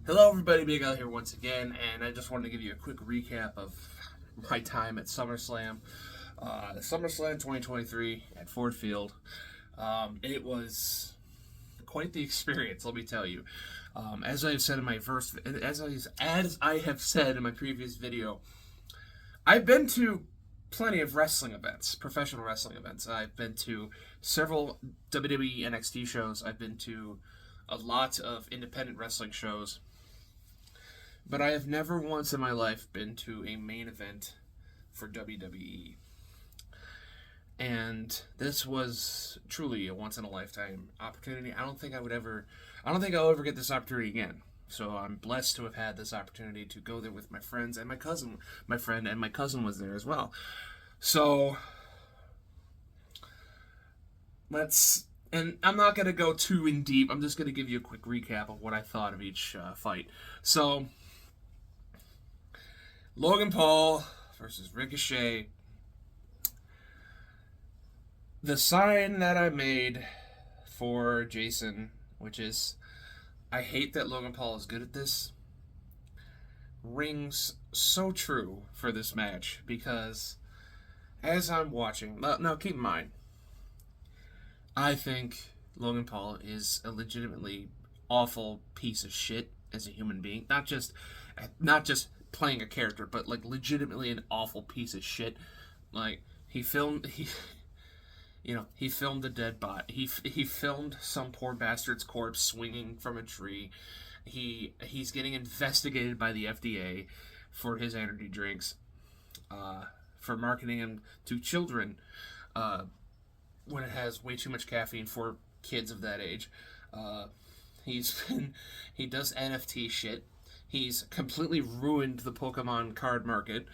Hello everybody, BigAl here once again, and I just wanted to give you a quick recap of my time at Summerslam. SummerSlam 2023 at Ford Field. It was quite the experience, let me tell you. As I have said in my as I have said in my previous video, I've been to plenty of wrestling events, professional wrestling events. I've been to several WWE NXT shows. I've been to a lot of independent wrestling shows. But I have never once in my life been to a main event for WWE. And this was truly a once in a lifetime opportunity. I don't think I'll ever get this opportunity again. So I'm blessed to have had this opportunity to go there with my friends and my cousin was there as well. So and I'm not going to go too in deep. I'm just going to give you a quick recap of what I thought of each fight. So, Logan Paul versus Ricochet. The sign that I made for Jason, which is, I hate that Logan Paul is good at this, rings so true for this match, because as I'm watching, now keep in mind, I think Logan Paul is a legitimately awful piece of shit as a human being. Not just playing a character, but like legitimately an awful piece of shit. Like he filmed a dead body. He filmed some poor bastard's corpse swinging from a tree. He's getting investigated by the FDA for his energy drinks, for marketing them to children. When it has way too much caffeine for kids of that age. He does NFT shit. He's completely ruined the Pokemon card market.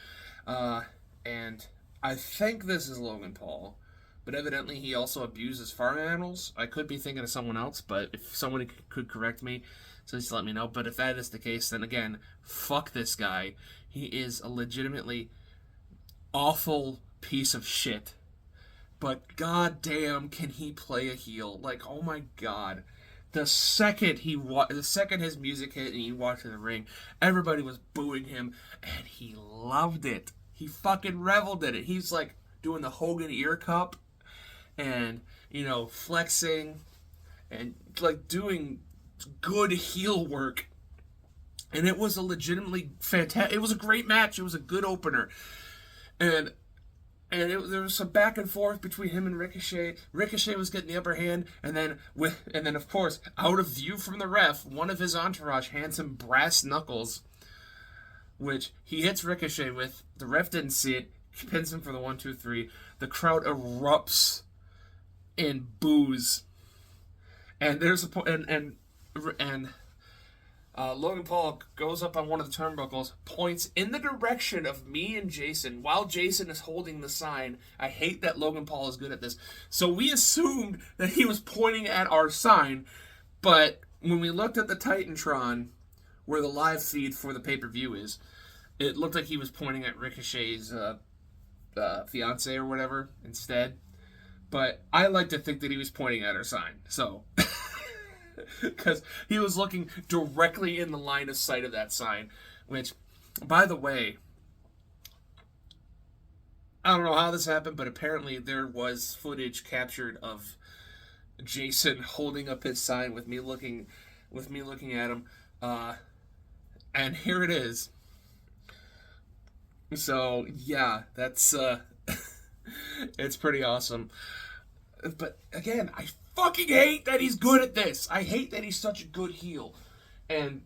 And I think this is Logan Paul. But evidently he also abuses farm animals. I could be thinking of someone else, but if someone could correct me, so just let me know. But if that is the case, then again, fuck this guy. He is a legitimately awful piece of shit. But goddamn, can he play a heel? Like, oh my god. The second his music hit and he walked to the ring, everybody was booing him, and he loved it. He fucking reveled in it. He's like doing the Hogan ear cup, and flexing, and like doing good heel work. And it was a legitimately fantastic. It was a great match. It was a good opener, and there was some back and forth between him and Ricochet. Ricochet was getting the upper hand, and then of course, out of view from the ref, one of his entourage hands him brass knuckles, which he hits Ricochet with. The ref didn't see it. He pins him for the 1-2-3. The crowd erupts in boos, and there's Logan Paul goes up on one of the turnbuckles, points in the direction of me and Jason while Jason is holding the sign. I hate that Logan Paul is good at this. So we assumed that he was pointing at our sign, but when we looked at the Titantron, where the live feed for the pay-per-view is, it looked like he was pointing at Ricochet's fiance or whatever instead. But I like to think that he was pointing at our sign. So... because he was looking directly in the line of sight of that sign, which, by the way, I don't know how this happened, but apparently there was footage captured of Jason holding up his sign with me looking at him, and here it is. So yeah, that's it's pretty awesome. But again, I fucking hate that he's good at this. I hate that he's such a good heel, and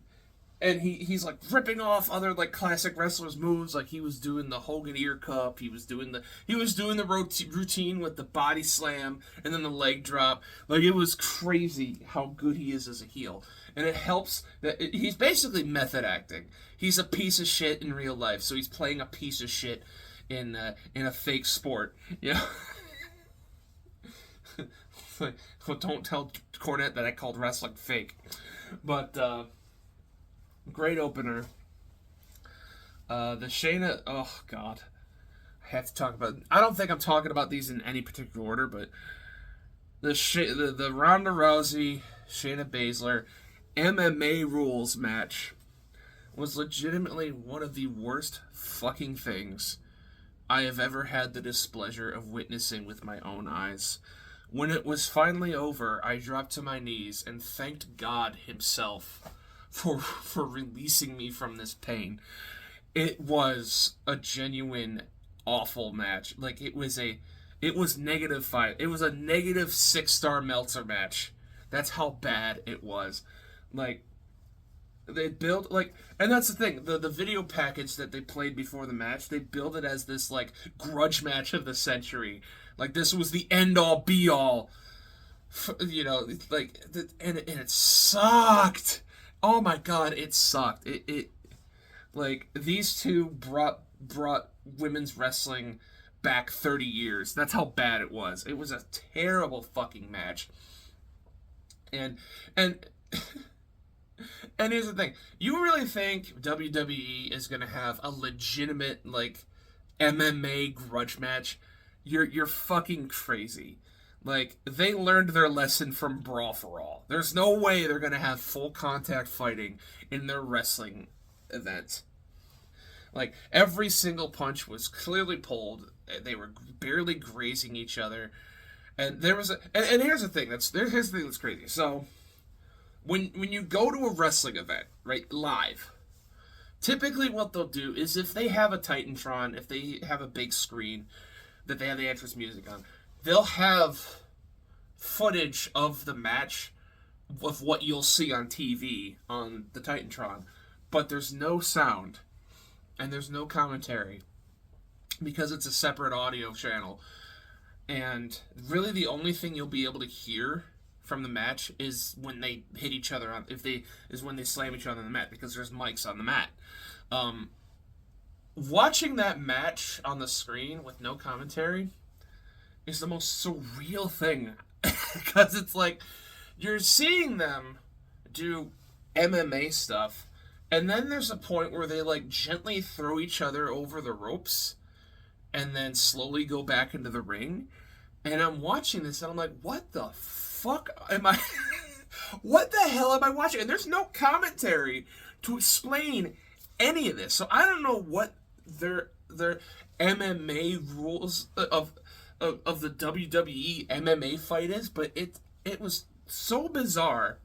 he's like ripping off other like classic wrestlers' moves. Like he was doing the Hogan ear cup. He was doing the routine with the body slam and then the leg drop. Like it was crazy how good he is as a heel, and it helps that he's basically method acting. He's a piece of shit in real life, so he's playing a piece of shit in a fake sport. You know. Well, don't tell Cornette that I called wrestling fake. But great opener. The Shayna, oh god, I have to talk about. I don't think I'm talking about these in any particular order, but the Ronda Rousey, Shayna Baszler, MMA rules match was legitimately one of the worst fucking things I have ever had the displeasure of witnessing with my own eyes. When it was finally over, I dropped to my knees and thanked God himself for releasing me from this pain. It was a genuine awful match. Like it was -5. It was a -6-star Meltzer match. That's how bad it was. Like they built and that's the thing, the video package that they played before the match, they built it as this like grudge match of the century. Like this was the end all be all, like and it sucked. Oh my god, it sucked. It like these two brought women's wrestling back 30 years. That's how bad it was. It was a terrible fucking match. And and here's the thing. You really think WWE is going to have a legitimate, like, MMA grudge match? You're fucking crazy. Like, they learned their lesson from Brawl for All. There's no way they're going to have full contact fighting in their wrestling event. Like, every single punch was clearly pulled. They were barely grazing each other. And there was and here's the thing here's the thing that's crazy. So when you go to a wrestling event, right, live, typically what they'll do is if they have a Titantron, if they have a big screen that they have the entrance music on, they'll have footage of the match of what you'll see on TV on the Titantron, but there's no sound and there's no commentary because it's a separate audio channel. And really the only thing you'll be able to hear from the match is when they hit each other on when they slam each other on the mat, because there's mics on the mat. Watching that match on the screen with no commentary is the most surreal thing because it's like you're seeing them do MMA stuff, and then there's a point where they like gently throw each other over the ropes and then slowly go back into the ring. And I'm watching this and I'm like, what the fuck am I what the hell am I watching? And there's no commentary to explain any of this. So I don't know what their MMA rules of the WWE MMA fight is, but it was so bizarre.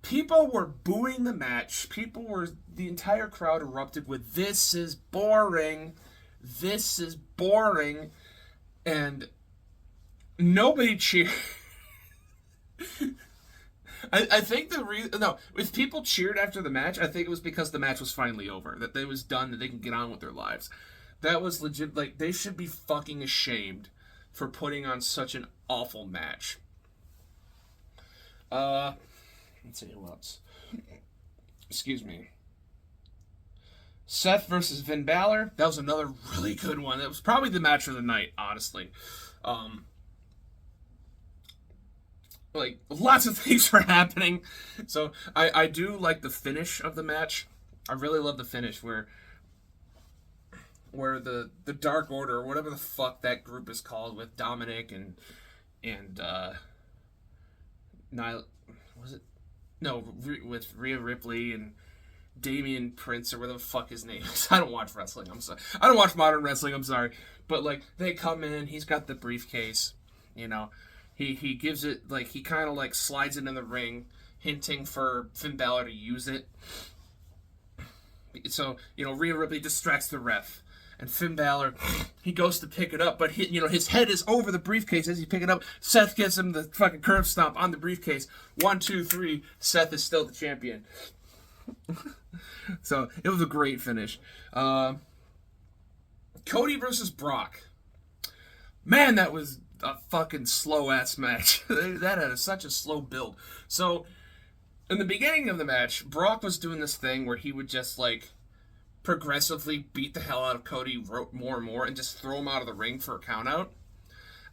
People were booing the match. The entire crowd erupted with, "This is boring. This is boring." And nobody cheered. I think the reason... No, if people cheered after the match, I think it was because the match was finally over. That it was done, that they can get on with their lives. That was legit. Like, they should be fucking ashamed for putting on such an awful match. Let's see who else. Excuse me. Seth versus Finn Balor. That was another really good one. That was probably the match of the night, honestly. Like, lots of things were happening. So, I do like the finish of the match. I really love the finish where the Dark Order, or whatever the fuck that group is called, with Dominic and Nyla, was it? No, with Rhea Ripley and Damian Prince, or whatever the fuck his name is. I don't watch wrestling, I'm sorry. I don't watch modern wrestling, I'm sorry. But, like, they come in, he's got the briefcase, you know. He gives it, like, he kind of, like, slides it in the ring, hinting for Finn Balor to use it. So, you know, Rhea Ripley distracts the ref. And Finn Balor, he goes to pick it up, but his head is over the briefcase as he pick it up. Seth gives him the fucking curb stomp on the briefcase. 1, 2, 3. Seth is still the champion. So it was a great finish. Cody versus Brock. Man, that was a fucking slow ass match. That had such a slow build. So in the beginning of the match, Brock was doing this thing where he would just like progressively beat the hell out of Cody more and more and just throw him out of the ring for a count out.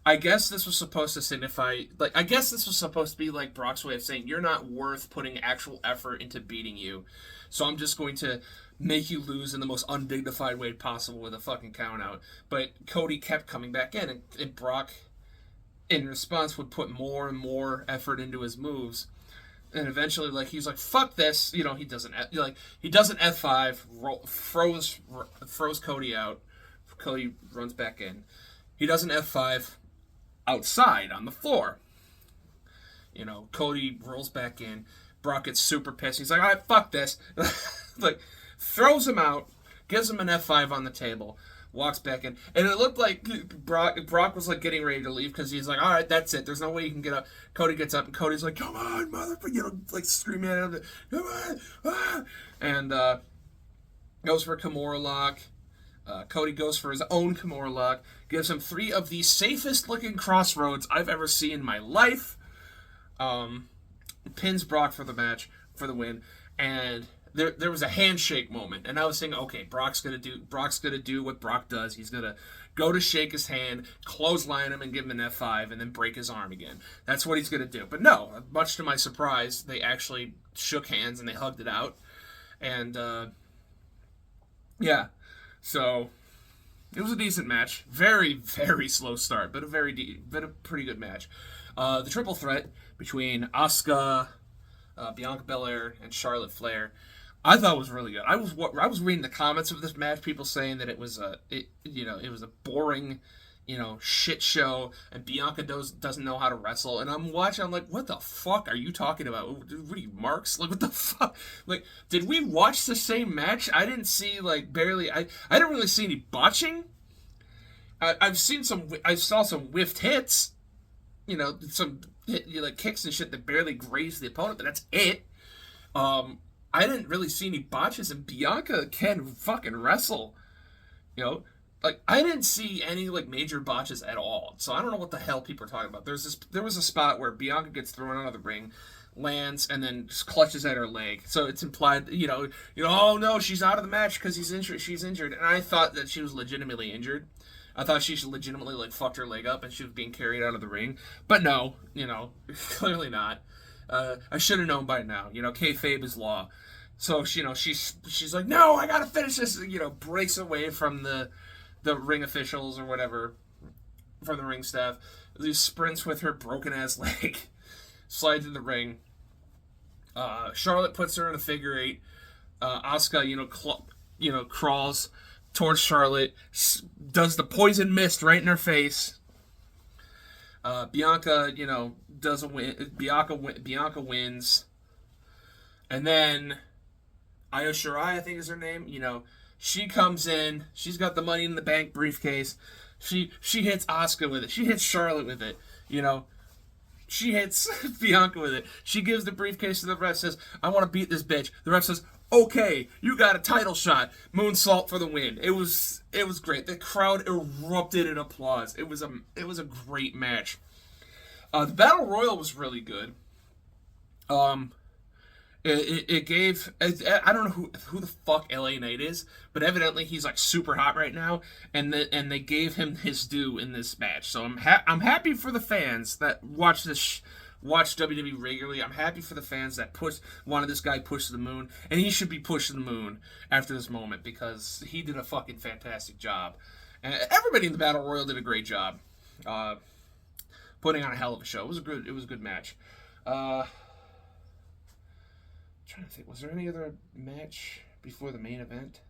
I guess this was supposed to signify, like, I guess this was supposed to be like Brock's way of saying, you're not worth putting actual effort into beating you, so I'm just going to make you lose in the most undignified way possible with a fucking count out. But Cody kept coming back in, and Brock, in response, would put more and more effort into his moves. And eventually, like, he's like, "Fuck this," He doesn't he does an F5, froze Cody out. Cody runs back in. He does an F5 outside on the floor. Cody rolls back in. Brock gets super pissed. He's like, "All right, fuck this," like, throws him out, gives him an F5 on the table. Walks back in, and it looked like Brock was like getting ready to leave because he's like, "All right, that's it. There's no way you can get up." Cody gets up, and Cody's like, "Come on, motherfucker!" Like screaming at him, "Come on!" And goes for a Kimura lock. Cody goes for his own Kimura lock. Gives him 3 of the safest looking crossroads I've ever seen in my life. Pins Brock for the match for the win, and there was a handshake moment, and I was thinking, okay, Brock's gonna do what Brock does. He's gonna go to shake his hand, clothesline him, and give him an F5, and then break his arm again. That's what he's gonna do. But no, much to my surprise, they actually shook hands and they hugged it out, and yeah, so it was a decent match. Very, very slow start, but a pretty good match. The triple threat between Asuka, Bianca Belair, and Charlotte Flair, I thought was really good. I was reading the comments of this match, people saying that it was a boring, shit show, and Bianca doesn't know how to wrestle. And I'm watching, I'm like, what the fuck are you talking about? What are you, marks? Like, what the fuck? Like, did we watch the same match? I didn't see, like, barely. I didn't really see any botching. I saw some whiffed hits. Some like kicks and shit that barely grazed the opponent, but that's it. I didn't really see any botches, and Bianca can fucking wrestle. Like, I didn't see any, like, major botches at all. So I don't know what the hell people are talking about. There was a spot where Bianca gets thrown out of the ring, lands, and then just clutches at her leg. So it's implied, oh no, she's out of the match because she's injured. And I thought that she was legitimately injured. I thought she legitimately, like, fucked her leg up and she was being carried out of the ring. But no, clearly not. I should have known by now. Kayfabe is law. So, she's like, no, I gotta finish this. Breaks away from the ring officials or whatever, from the ring staff. He sprints with her broken-ass leg. Slides in the ring. Charlotte puts her in a figure 8. Asuka, crawls towards Charlotte, does the poison mist right in her face. Bianca, doesn't win. Bianca wins. And then Io Shirai, I think is her name, she comes in. She's got the Money in the Bank briefcase. She hits Asuka with it. She hits Charlotte with it. She hits Bianca with it. She gives the briefcase to the ref, says, "I want to beat this bitch." The ref says, "Okay, you got a title shot." Moonsault for the win. It was great. The crowd erupted in applause. It was a great match. The Battle Royal was really good. It gave, I don't know who the fuck LA Knight is, but evidently he's like super hot right now, and they gave him his due in this match. So I'm happy for the fans that watch WWE regularly. I'm happy for the fans that wanted this guy pushed to the moon, and he should be pushed to the moon after this moment because he did a fucking fantastic job, and everybody in the Battle Royal did a great job, putting on a hell of a show. It was a good match. Trying to think, was there any other match before the main event?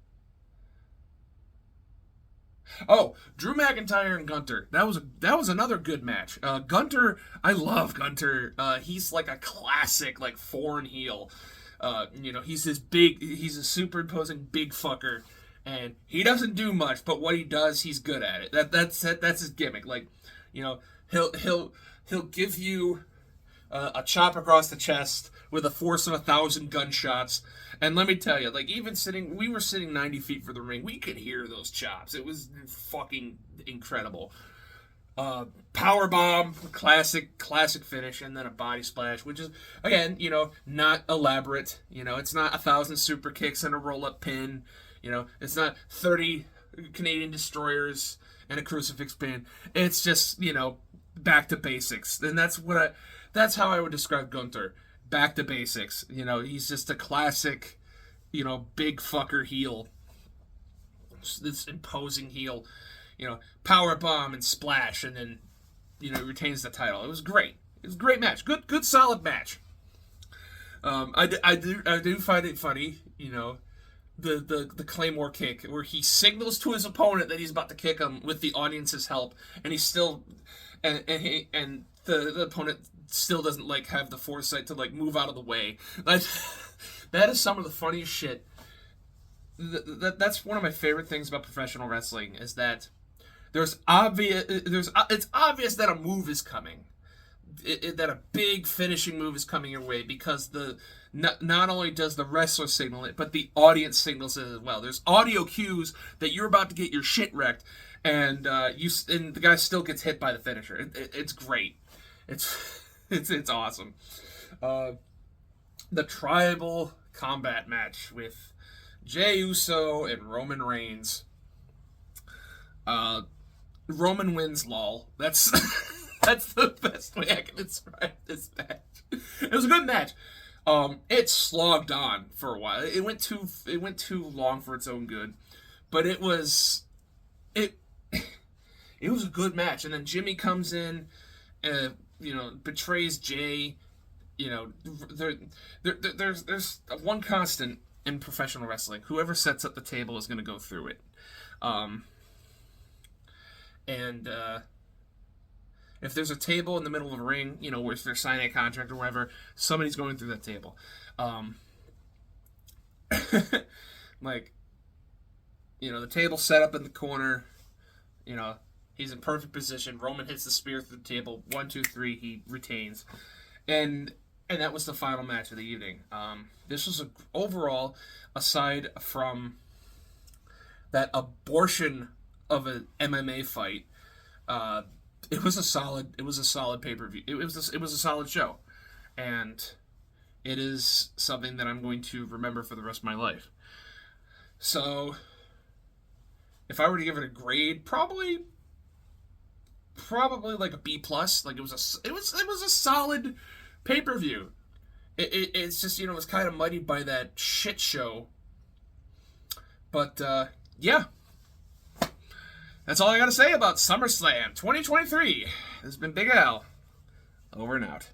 Oh, Drew McIntyre and Gunter. That was another good match. Gunter, I love Gunter. He's like a classic, like, foreign heel. He's a superimposing big fucker, and he doesn't do much, but what he does, he's good at it. That's his gimmick. Like, he'll give you a chop across the chest with a force of 1,000 gunshots. And let me tell you, like, we were sitting 90 feet from the ring. We could hear those chops. It was fucking incredible. Powerbomb, classic finish, and then a body splash, which is, again, not elaborate. It's not 1,000 super kicks and a roll-up pin. It's not 30 Canadian destroyers and a crucifix pin. It's just, back to basics. And that's how I would describe Gunter. Back to basics. He's just a classic, big fucker heel. This imposing heel. Power bomb and splash, and then, retains the title. It was great. It was a great match. Good solid match. I do find it funny, the Claymore kick where he signals to his opponent that he's about to kick him with the audience's help, and he still and the opponent still doesn't like have the foresight to like move out of the way. That is some of the funniest shit. That's one of my favorite things about professional wrestling is that it's obvious that a move is coming. That a big finishing move is coming your way because not only does the wrestler signal it, but the audience signals it as well. There's audio cues that you're about to get your shit wrecked, and the guy still gets hit by the finisher. It's great. It's awesome. The tribal combat match with Jey Uso and Roman Reigns. Roman wins, lol. That's the best way I can describe this match. It was a good match. It slogged on for a while. It went too long for its own good, but it was a good match. And then Jimmy comes in, betrays Jay. There's one constant in professional wrestling: whoever sets up the table is going to go through it. If there's a table in the middle of a ring, where if they're signing a contract or whatever, somebody's going through that table. The table's set up in the corner. He's in perfect position. Roman hits the spear through the table. 1, 2, 3. He retains, and that was the final match of the evening. This was overall, aside from that abortion of an MMA fight. It was a solid pay-per-view. It was a solid show, and it is something that I'm going to remember for the rest of my life. So, if I were to give it a grade, probably like a B plus. Like it was a solid pay-per-view. It's just it's kind of muddied by that shit show. But yeah. That's all I got to say about SummerSlam 2023. This has been Big Al. Over and out.